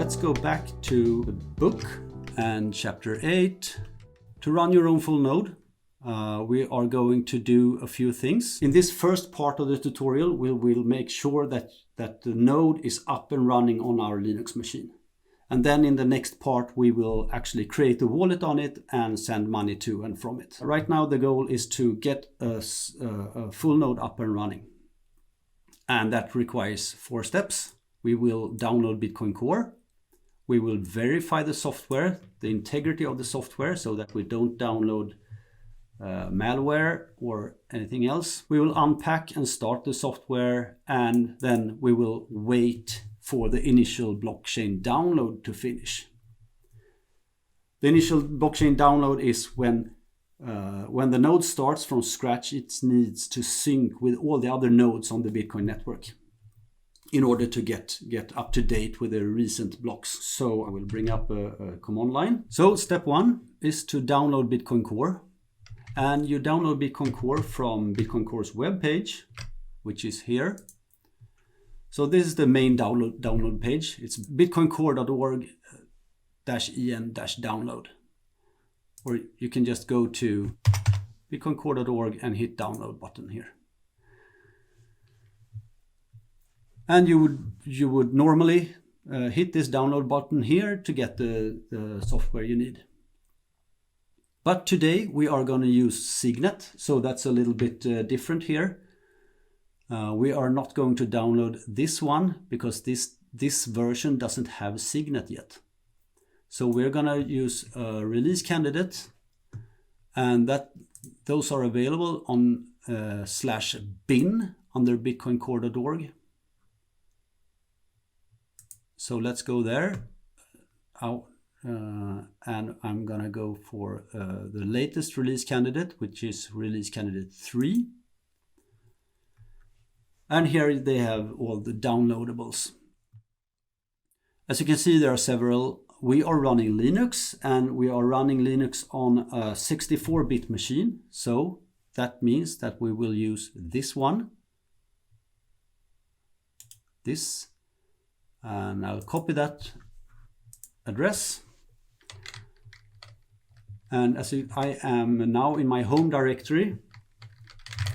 let's go back to the book and chapter 8. To run your own full node, we are going to do a few things. In this first part of the tutorial, we will make sure that the node is up and running on our Linux machine. And then in the next part, we will actually create a wallet on it and send money to and from it. Right now, the goal is to get a full node up and running. And that requires 4 steps. We will download Bitcoin Core. We will verify the software, the integrity of the software, so that we don't download malware or anything else. We will unpack and start the software, and then we will wait for the initial blockchain download to finish. The initial blockchain download is when the node starts from scratch, it needs to sync with all the other nodes on the Bitcoin network in order to get up to date with the recent blocks. So I will bring up a command line. So step 1 is to download Bitcoin Core. And you download Bitcoin Core from Bitcoin Core's webpage, which is here. So this is the main download page. It's bitcoincore.org-en-download. Or you can just go to bitcoincore.org and hit download button here. And you would normally hit this download button here to get the software you need. But today we are going to use Signet, so that's a little bit different here. We are not going to download this one because this version doesn't have Signet yet. So we're going to use a release candidate, and those are available on /bin under bitcoincore.org. So let's go there. And I'm going to go for the latest release candidate, which is release candidate 3. And here they have all the downloadables. As you can see, there are several. We are running Linux, and we are running Linux on a 64-bit machine. So that means that we will use this one. This. And I'll copy that address. And I am now in my home directory,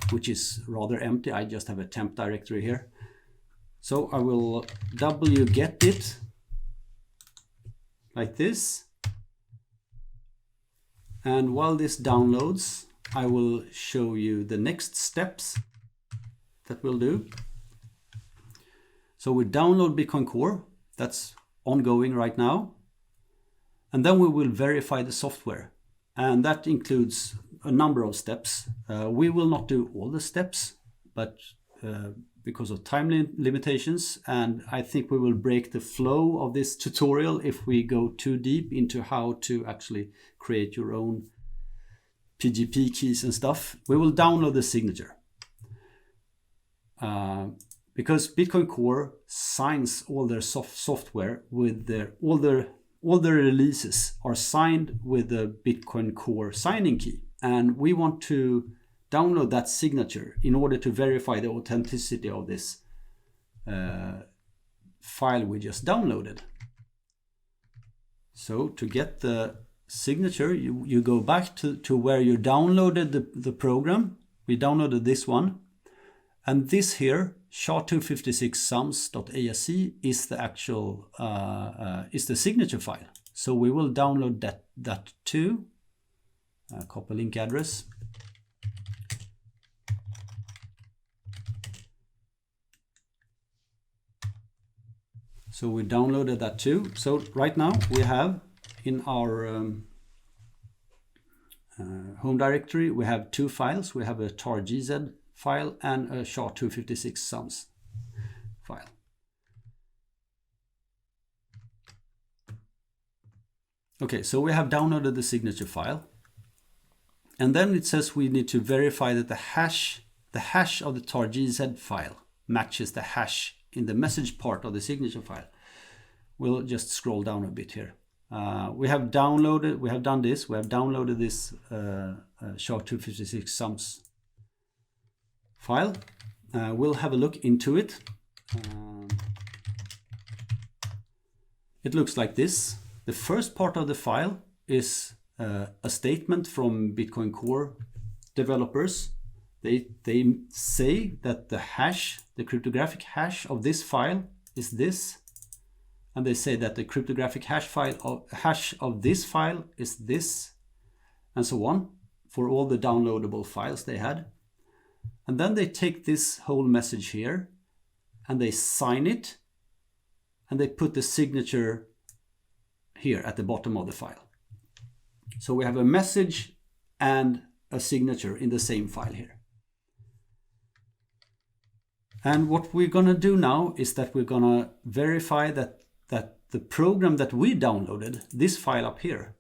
which is rather empty. I just have a temp directory here. So I will wget it like this. And while this downloads, I will show you the next steps that we'll do. So we download Bitcoin Core. That's ongoing right now. And then we will verify the software. And that includes a number of steps. We will not do all the steps, but because of time limitations, and I think we will break the flow of this tutorial if we go too deep into how to actually create your own PGP keys and stuff. We will download the signature. Because Bitcoin Core signs all their software with all their releases are signed with the Bitcoin Core signing key. And we want to download that signature in order to verify the authenticity of this file we just downloaded. So to get the signature, you go back to where you downloaded the program. We downloaded this one. And this here, SHA-256sums.asc is the actual is the signature file. So we will download that too. Copy link address. So we downloaded that too. So right now we have in our home directory, we have 2 files. We have a tar.gz file and a SHA-256sums file. Okay, so we have downloaded the signature file. And then it says we need to verify that the hash of the tar.gz file matches the hash in the message part of the signature file. We'll just scroll down a bit here. We have downloaded this SHA-256sums file. We'll have a look into it. it looks like this. The first part of the file is a statement from Bitcoin Core developers. They say that the hash, the cryptographic hash of this file is this, and they say that the cryptographic hash of this file is this, and so on, for all the downloadable files they had. And then they take this whole message here and they sign it, and they put the signature here at the bottom of the file. So we have a message and a signature in the same file here. And what we're gonna do now is that we're gonna verify that the program that we downloaded, this file up here,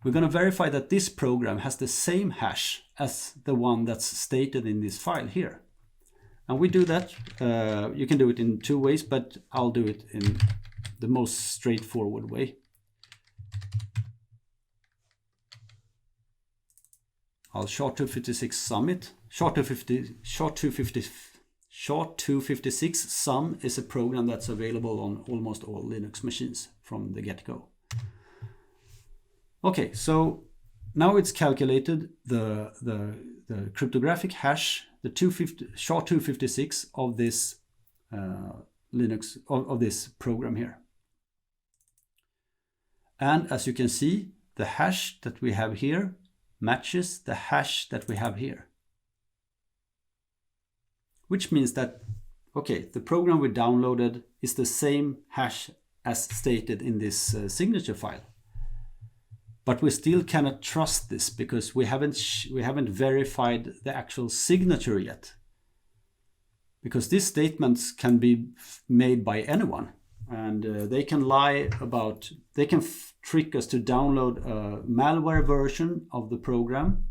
we're gonna verify that this program has the same hash as the one that's stated in this file here. And we do that, you can do it in two ways, but I'll do it in the most straightforward way. I'll SHA-256 sum it. SHA-256 sum is a program that's available on almost all Linux machines from the get-go. Okay, so now it's calculated the cryptographic hash, the SHA-256 of this Linux of this program here. And as you can see, the hash that we have here matches the hash that we have here. Which means that, okay, the program we downloaded is the same hash as stated in this signature file. But we still cannot trust this because we haven't verified the actual signature yet. Because these statements can be made by anyone, and they can lie about, they can trick us to download a malware version of the program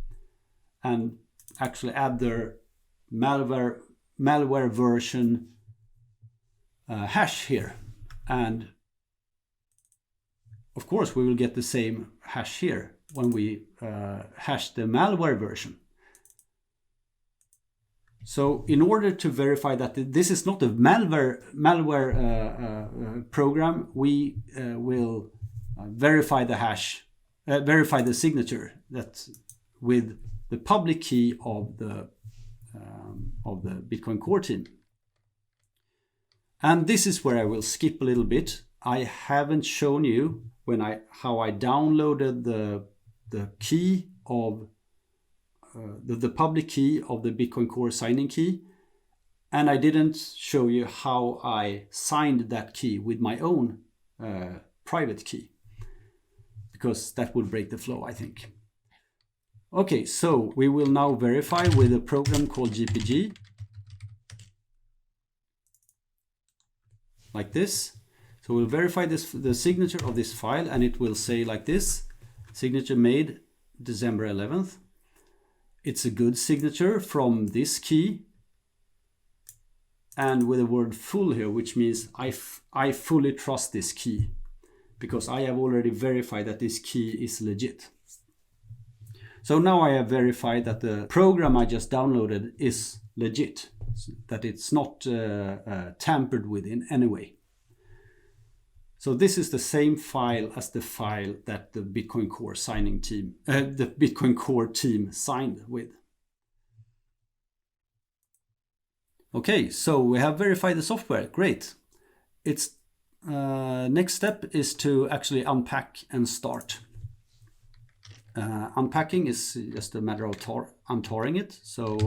and actually add their malware version hash here. And of course we will get the same hash here when we hash the malware version. So in order to verify that this is not a malware program, we will verify the hash, verify the signature that's with the public key of the Bitcoin Core team. And this is where I will skip a little bit. I haven't shown you how I downloaded the key of the public key of the Bitcoin Core signing key, and I didn't show you how I signed that key with my own private key, because that would break the flow, I think. Okay, so we will now verify with a program called GPG, like this. So we'll verify the signature of this file, and it will say like this: signature made December 11th. It's a good signature from this key, and with the word full here, which means I fully trust this key because I have already verified that this key is legit. So now I have verified that the program I just downloaded is legit, that it's not tampered with in any way. So this is the same file as the file that the Bitcoin Core signing team, the Bitcoin Core team signed with. Okay, so we have verified the software. Great. Its next step is to actually unpack and start. Unpacking is just a matter of untarring it. So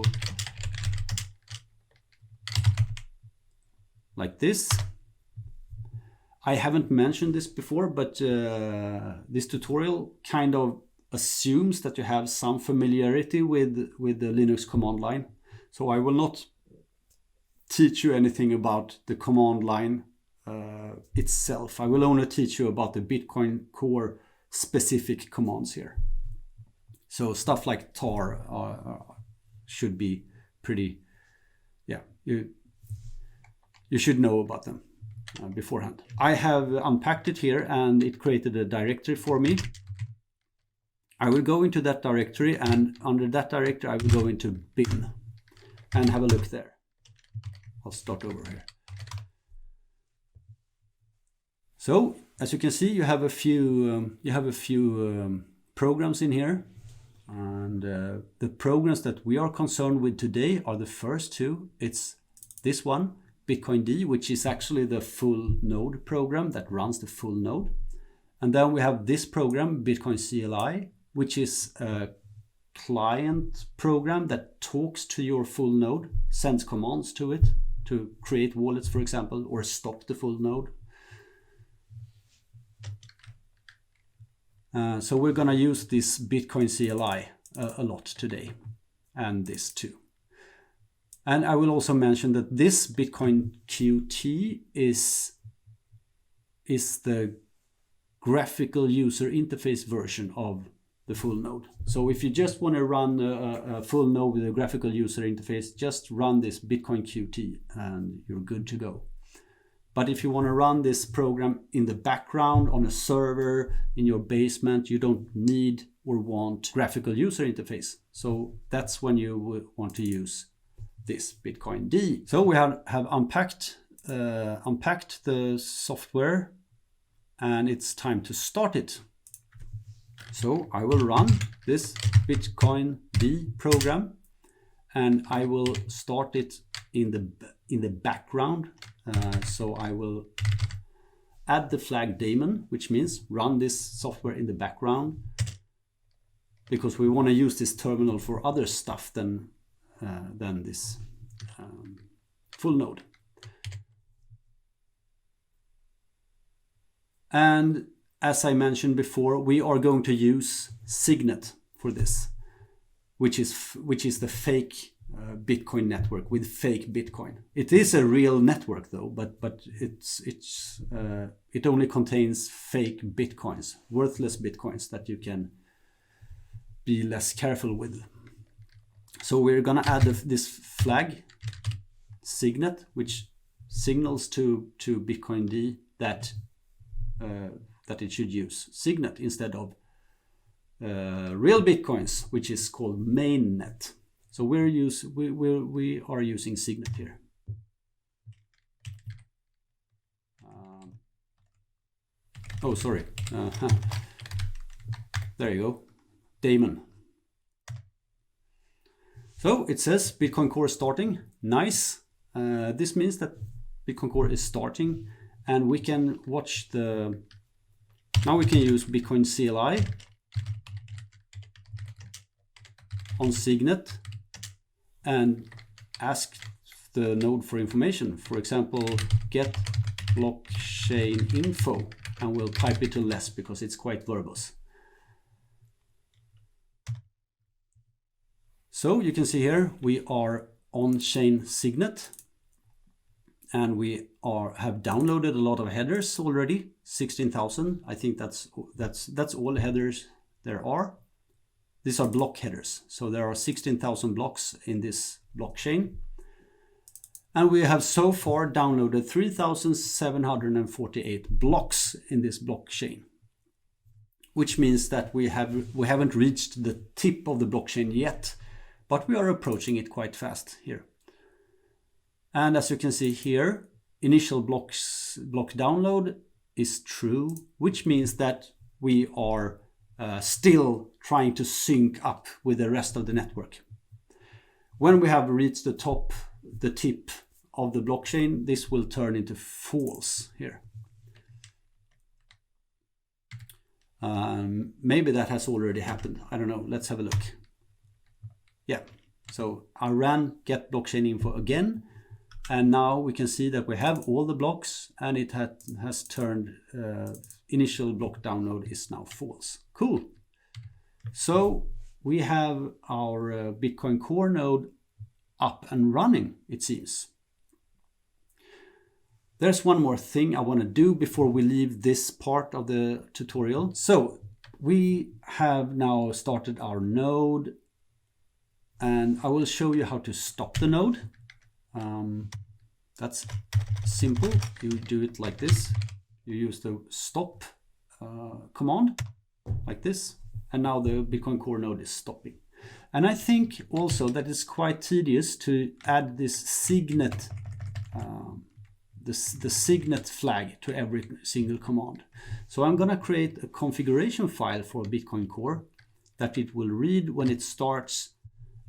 like this. I haven't mentioned this before, but this tutorial kind of assumes that you have some familiarity with the Linux command line. So I will not teach you anything about the command line itself. I will only teach you about the Bitcoin Core specific commands here. So stuff like tar should be pretty, yeah, you should know about them beforehand. I have unpacked it here and it created a directory for me. I will go into that directory, and under that directory I will go into bin and have a look there. I'll start over here. So as you can see, you have a few programs in here, and the programs that we are concerned with today are the first two. It's this one, Bitcoin D, which is actually the full node program that runs the full node. And then we have this program, Bitcoin CLI, which is a client program that talks to your full node, sends commands to it to create wallets, for example, or stop the full node. So we're going to use this Bitcoin CLI a lot today, and this too. And I will also mention that this Bitcoin QT is the graphical user interface version of the full node. So if you just want to run a full node with a graphical user interface, just run this Bitcoin QT and you're good to go. But if you want to run this program in the background on a server in your basement, you don't need or want graphical user interface. So that's when you would want to use this Bitcoin D. So we have unpacked the software, and it's time to start it. So I will run this Bitcoin D program, and I will start it in the background. So I will add the flag daemon, which means run this software in the background, because we want to use this terminal for other stuff than this full node. And as I mentioned before, we are going to use Signet for this, which is the fake Bitcoin network with fake Bitcoin. It is a real network though, but it only contains fake Bitcoins, worthless Bitcoins that you can be less careful with. So we're gonna add this flag Signet, which signals to Bitcoin D that it should use Signet instead of real Bitcoins, which is called mainnet. So we are using Signet here. Oh, sorry. There you go. Daemon. So it says Bitcoin Core starting. Nice. This means that Bitcoin Core is starting, and we can watch the. Now we can use Bitcoin CLI on Signet and ask the node for information. For example, get blockchain info, and we'll type it to less because it's quite verbose. So you can see here we are on-chain Signet, and we have downloaded a lot of headers already, 16,000. I think that's all headers there are. These are block headers. So there are 16,000 blocks in this blockchain. And we have so far downloaded 3,748 blocks in this blockchain, which means that we haven't reached the tip of the blockchain yet, but we are approaching it quite fast here. And as you can see here, initial block download is true, which means that we are still trying to sync up with the rest of the network. When we have reached the tip of the blockchain, this will turn into false here. Maybe that has already happened. I don't know. Let's have a look. Yeah. So I ran get blockchain info again, and now we can see that we have all the blocks, and it has turned initial block download is now false. Cool. So we have our Bitcoin Core node up and running, it seems. There's one more thing I want to do before we leave this part of the tutorial. So we have now started our node, and I will show you how to stop the node. That's simple. You do it like this. You use the stop command like this, and now the Bitcoin Core node is stopping. And I think also that it's quite tedious to add this Signet the signet flag to every single command. So I'm going to create a configuration file for Bitcoin Core that it will read when it starts,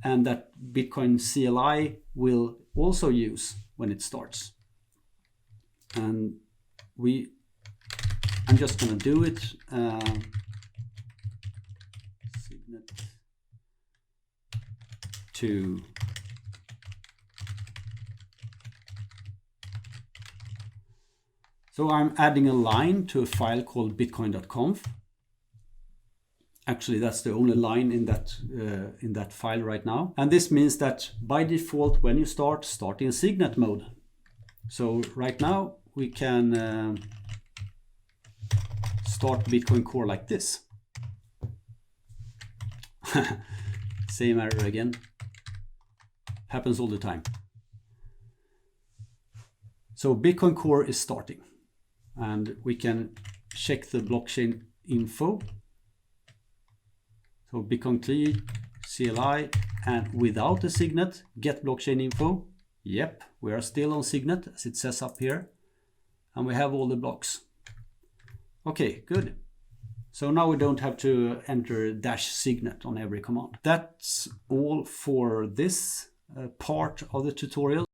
and that Bitcoin CLI will also use when it starts. And I'm just going to do it. Signet to So I'm adding a line to a file called bitcoin.conf. Actually, that's the only line in that file right now. And this means that by default, when you start in signet mode. So right now we can start Bitcoin Core like this. Same error again. Happens all the time. So Bitcoin Core is starting, and we can check the blockchain info. So Bitcoin CLI, and without the signet, get blockchain info. Yep, we are still on signet as it says up here, and we have all the blocks. Okay, good. So now we don't have to enter -signet on every command. That's all for this part of the tutorial.